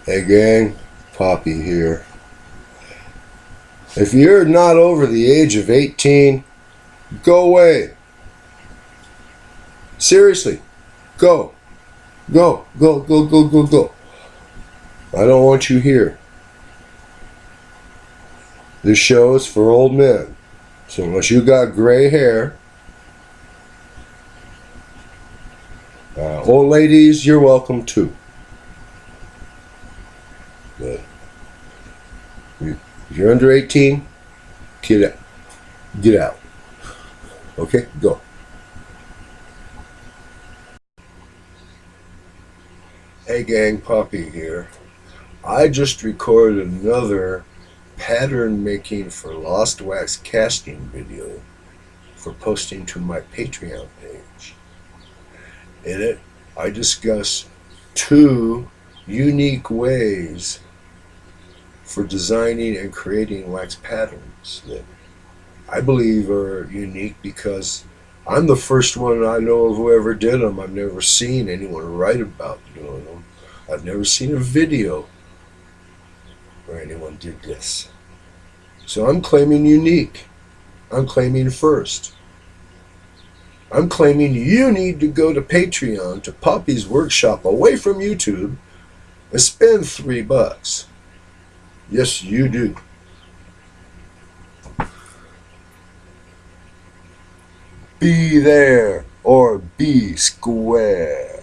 Hey gang, Poppy here. If you're not over the age of 18, go away. Seriously, go. Go, go, go, go, go, go. I don't want you here. This show is for old men. So unless you got gray hair, old ladies, you're welcome too. But if you're under 18, get out. Get out. Okay, go. Hey gang, Poppy here. I just recorded another pattern making for lost wax casting video for posting to my Patreon page. In it, I discuss two unique ways for designing and creating wax patterns that I believe are unique because I'm the first one I know of who ever did them. I've never seen anyone write about doing them. I've never seen a video where anyone did this. So I'm claiming unique. I'm claiming first. I'm claiming you need to go to Patreon to Poppy's Workshop away from YouTube and spend $3. Yes, you do. Be there or be square.